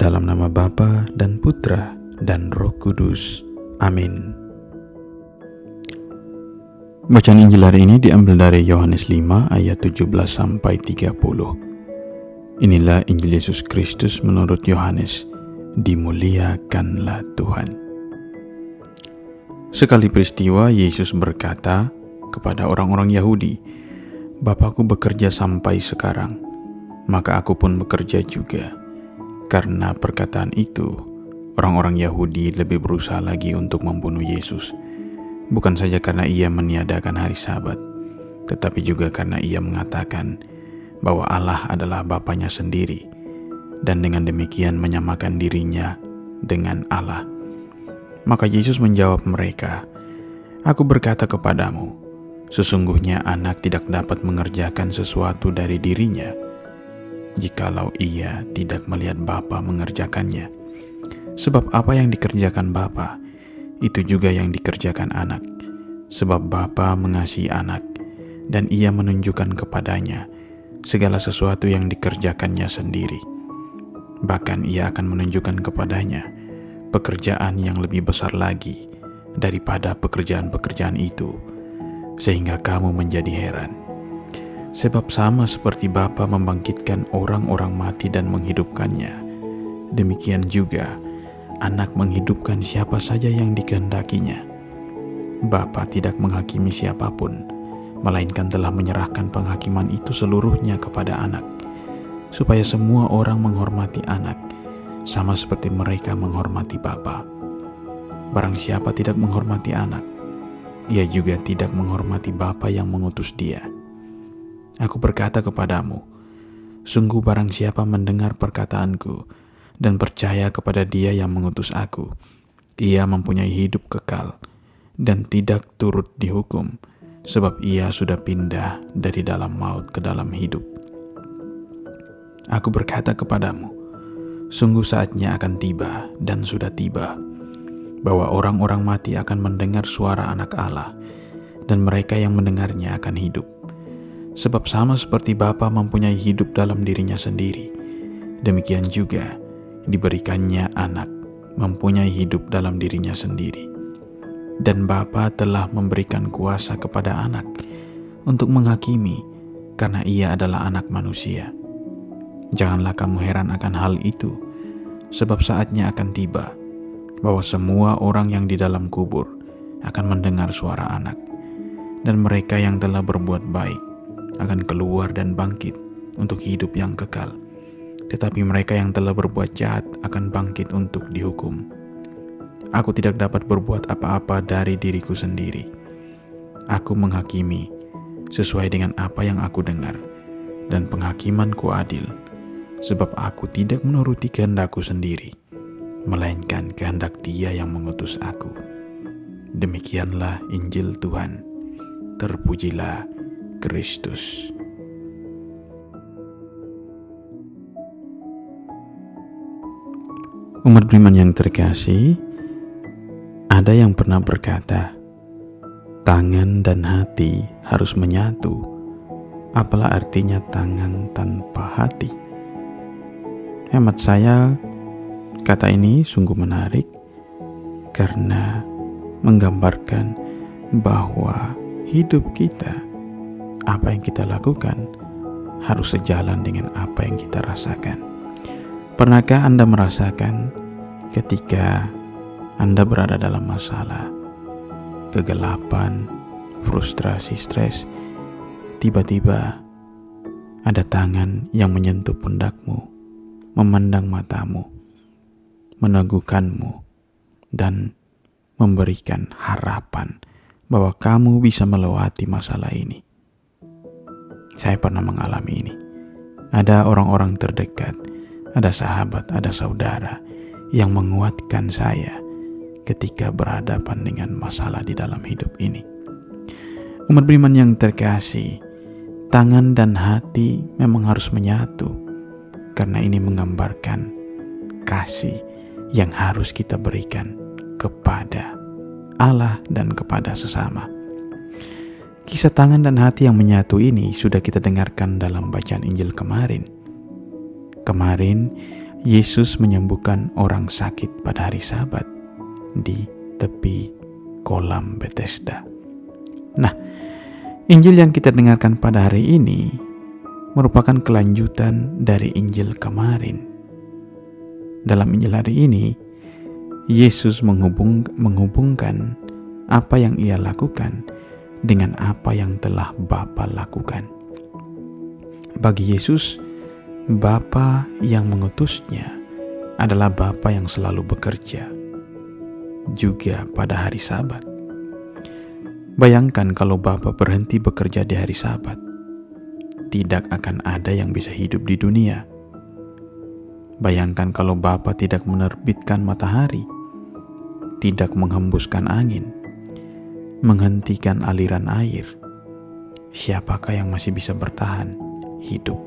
Dalam nama Bapa dan Putra dan Roh Kudus. Amin. Bacaan Injil hari ini diambil dari Yohanes 5 ayat 17 sampai 30. Inilah Injil Yesus Kristus menurut Yohanes. Dimuliakanlah Tuhan. Sekali peristiwa Yesus berkata kepada orang-orang Yahudi, "Bapakku bekerja sampai sekarang, maka aku pun bekerja juga." Karena perkataan itu, orang-orang Yahudi lebih berusaha lagi untuk membunuh Yesus. Bukan saja karena ia meniadakan hari Sabat, tetapi juga karena ia mengatakan bahwa Allah adalah Bapanya sendiri, dan dengan demikian menyamakan dirinya dengan Allah. Maka Yesus menjawab mereka, "Aku berkata kepadamu, sesungguhnya anak tidak dapat mengerjakan sesuatu dari dirinya, jikalau ia tidak melihat Bapa mengerjakannya. Sebab apa yang dikerjakan Bapa, itu juga yang dikerjakan anak. Sebab Bapa mengasihi anak, dan ia menunjukkan kepadanya segala sesuatu yang dikerjakannya sendiri. Bahkan ia akan menunjukkan kepadanya pekerjaan yang lebih besar lagi daripada pekerjaan-pekerjaan itu, sehingga kamu menjadi heran. Sebab sama seperti Bapa membangkitkan orang-orang mati dan menghidupkannya, demikian juga anak menghidupkan siapa saja yang dikehendakinya. Bapa tidak menghakimi siapapun, melainkan telah menyerahkan penghakiman itu seluruhnya kepada anak, supaya semua orang menghormati anak, sama seperti mereka menghormati Bapa. Barang siapa tidak menghormati anak, ia juga tidak menghormati Bapa yang mengutus dia. Aku berkata kepadamu, sungguh barang siapa mendengar perkataanku dan percaya kepada Dia yang mengutus aku, ia mempunyai hidup kekal dan tidak turut dihukum, sebab ia sudah pindah dari dalam maut ke dalam hidup. Aku berkata kepadamu, sungguh saatnya akan tiba dan sudah tiba, bahwa orang-orang mati akan mendengar suara Anak Allah, dan mereka yang mendengarnya akan hidup. Sebab sama seperti Bapa mempunyai hidup dalam dirinya sendiri, demikian juga diberikannya anak mempunyai hidup dalam dirinya sendiri. Dan Bapa telah memberikan kuasa kepada anak untuk menghakimi, karena ia adalah anak manusia. Janganlah kamu heran akan hal itu, sebab saatnya akan tiba, bahwa semua orang yang di dalam kubur akan mendengar suara anak, dan mereka yang telah berbuat baik akan keluar dan bangkit untuk hidup yang kekal. Tetapi mereka yang telah berbuat jahat akan bangkit untuk dihukum. Aku tidak dapat berbuat apa-apa dari diriku sendiri. Aku menghakimi sesuai dengan apa yang aku dengar, dan penghakimanku adil, sebab aku tidak menuruti kehendakku sendiri, melainkan kehendak Dia yang mengutus aku." Demikianlah Injil Tuhan. Terpujilah Kristus. Umat beriman yang terkasih, ada yang pernah berkata, tangan dan hati harus menyatu. Apalah artinya tangan tanpa hati? Hemat saya, kata ini sungguh menarik karena menggambarkan bahwa hidup kita, apa yang kita lakukan, harus sejalan dengan apa yang kita rasakan. Pernahkah Anda merasakan ketika Anda berada dalam masalah, kegelapan, frustrasi, stres, tiba-tiba ada tangan yang menyentuh pundakmu, memandang matamu, meneguhkanmu, dan memberikan harapan bahwa kamu bisa melewati masalah ini? Saya pernah mengalami ini. Ada orang-orang terdekat, ada sahabat, ada saudara yang menguatkan saya ketika berhadapan dengan masalah di dalam hidup ini. Umat beriman yang terkasih, tangan dan hati memang harus menyatu, karena ini menggambarkan kasih yang harus kita berikan kepada Allah dan kepada sesama. Kisah tangan dan hati yang menyatu ini sudah kita dengarkan dalam bacaan Injil kemarin. Kemarin Yesus menyembuhkan orang sakit pada hari Sabat di tepi kolam Bethesda. Nah, Injil yang kita dengarkan pada hari ini merupakan kelanjutan dari Injil kemarin. Dalam Injil hari ini, Yesus menghubungkan apa yang ia lakukan dengan apa yang telah Bapa lakukan. Bagi Yesus, Bapa yang mengutusnya adalah Bapa yang selalu bekerja, juga pada hari Sabat. Bayangkan kalau Bapa berhenti bekerja di hari Sabat, tidak akan ada yang bisa hidup di dunia. Bayangkan kalau Bapa tidak menerbitkan matahari, tidak menghembuskan angin, menghentikan aliran air, siapakah yang masih bisa bertahan hidup?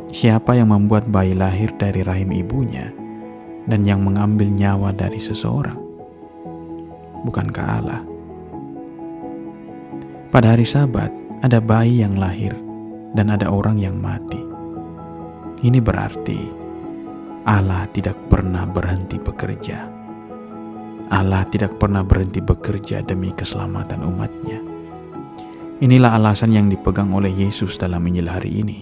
Siapa yang membuat bayi lahir dari rahim ibunya dan yang mengambil nyawa dari seseorang? Bukankah Allah? Pada hari Sabat ada bayi yang lahir dan ada orang yang mati. Ini berarti Allah tidak pernah berhenti bekerja. Allah tidak pernah berhenti bekerja demi keselamatan umatnya. Inilah alasan yang dipegang oleh Yesus dalam Injil hari ini.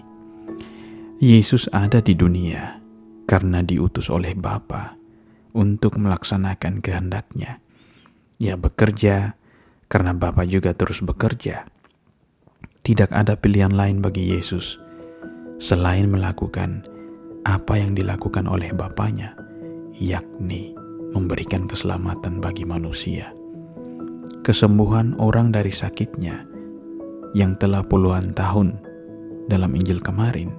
Yesus ada di dunia karena diutus oleh Bapa untuk melaksanakan kehendak-Nya. Ia bekerja karena Bapa juga terus bekerja. Tidak ada pilihan lain bagi Yesus selain melakukan apa yang dilakukan oleh Bapanya, yakni memberikan keselamatan bagi manusia. Kesembuhan orang dari sakitnya yang telah puluhan tahun dalam Injil kemarin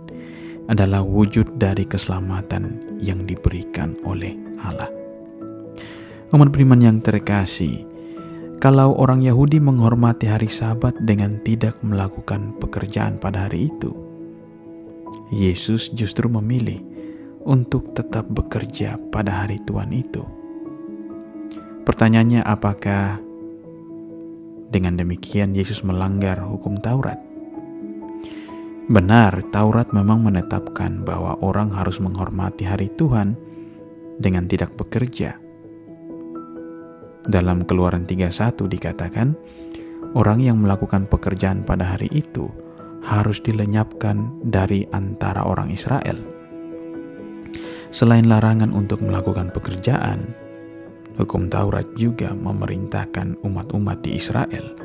adalah wujud dari keselamatan yang diberikan oleh Allah. Umat beriman yang terkasih, kalau orang Yahudi menghormati hari Sabat dengan tidak melakukan pekerjaan pada hari itu, Yesus justru memilih untuk tetap bekerja pada hari Tuhan itu. Pertanyaannya, apakah dengan demikian Yesus melanggar hukum Taurat? Benar, Taurat memang menetapkan bahwa orang harus menghormati hari Tuhan dengan tidak bekerja. Dalam Keluaran 3:1 dikatakan, orang yang melakukan pekerjaan pada hari itu harus dilenyapkan dari antara orang Israel. Selain larangan untuk melakukan pekerjaan, hukum Taurat juga memerintahkan umat-umat di Israel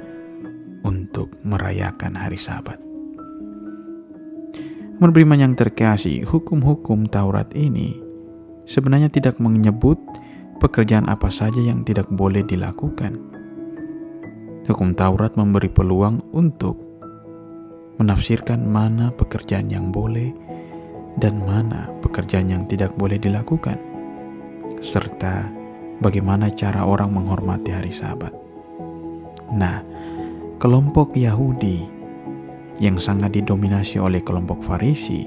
untuk merayakan hari Sabat. Umat beriman yang terkasih, hukum-hukum Taurat ini sebenarnya tidak menyebut pekerjaan apa saja yang tidak boleh dilakukan. Hukum Taurat memberi peluang untuk menafsirkan mana pekerjaan yang boleh dan mana pekerjaan yang tidak boleh dilakukan, serta bagaimana cara orang menghormati hari Sabat. Nah, kelompok Yahudi yang sangat didominasi oleh kelompok Farisi,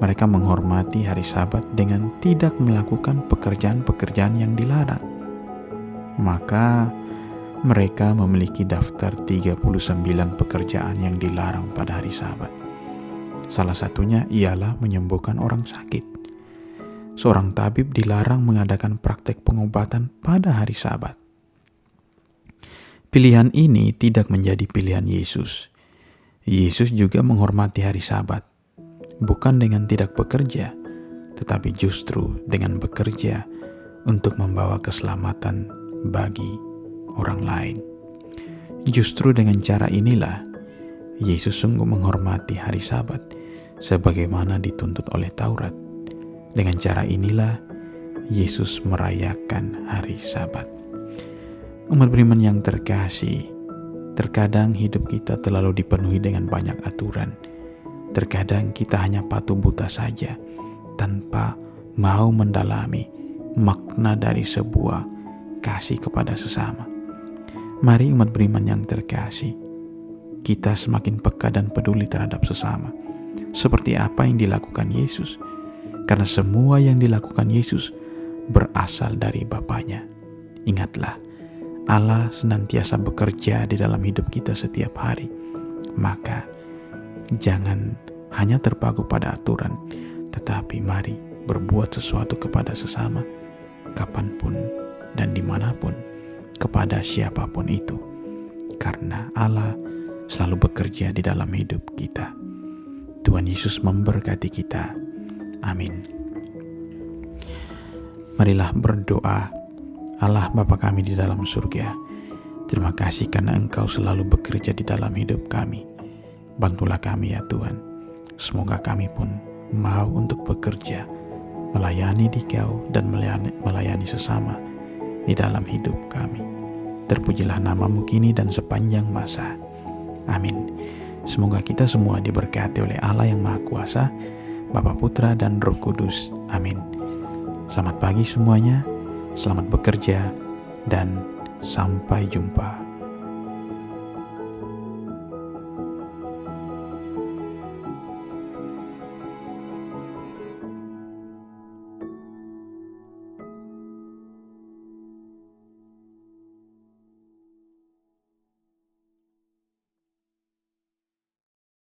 mereka menghormati hari Sabat dengan tidak melakukan pekerjaan-pekerjaan yang dilarang. Maka mereka memiliki daftar 39 pekerjaan yang dilarang pada hari Sabat. Salah satunya ialah menyembuhkan orang sakit. Seorang tabib dilarang mengadakan praktek pengobatan pada hari Sabat. Pilihan ini tidak menjadi pilihan Yesus. Yesus juga menghormati hari Sabat, bukan dengan tidak bekerja, tetapi justru dengan bekerja untuk membawa keselamatan bagi orang lain. Justru dengan cara inilah Yesus sungguh menghormati hari Sabat sebagaimana dituntut oleh Taurat. Dengan cara inilah Yesus merayakan hari Sabat. Umat beriman yang terkasih, terkadang hidup kita terlalu dipenuhi dengan banyak aturan. Terkadang kita hanya patuh buta saja tanpa mau mendalami makna dari sebuah kasih kepada sesama. Mari umat beriman yang terkasih, kita semakin peka dan peduli terhadap sesama, seperti apa yang dilakukan Yesus. Karena semua yang dilakukan Yesus berasal dari Bapanya. Ingatlah, Allah senantiasa bekerja di dalam hidup kita setiap hari. Maka jangan hanya terpaku pada aturan, tetapi mari berbuat sesuatu kepada sesama, kapanpun dan dimanapun, kepada siapapun itu, karena Allah selalu bekerja di dalam hidup kita. Tuhan Yesus memberkati kita. Amin. Marilah berdoa. Allah Bapa kami di dalam surga, terima kasih karena Engkau selalu bekerja di dalam hidup kami. Bantulah kami ya Tuhan. Semoga kami pun mau untuk bekerja, melayani Dikau dan melayani sesama di dalam hidup kami. Terpujilah nama-Mu kini dan sepanjang masa. Amin. Semoga kita semua diberkati oleh Allah yang Maha Kuasa, Bapa, Putra, dan Roh Kudus. Amin. Selamat pagi semuanya. Selamat bekerja dan sampai jumpa.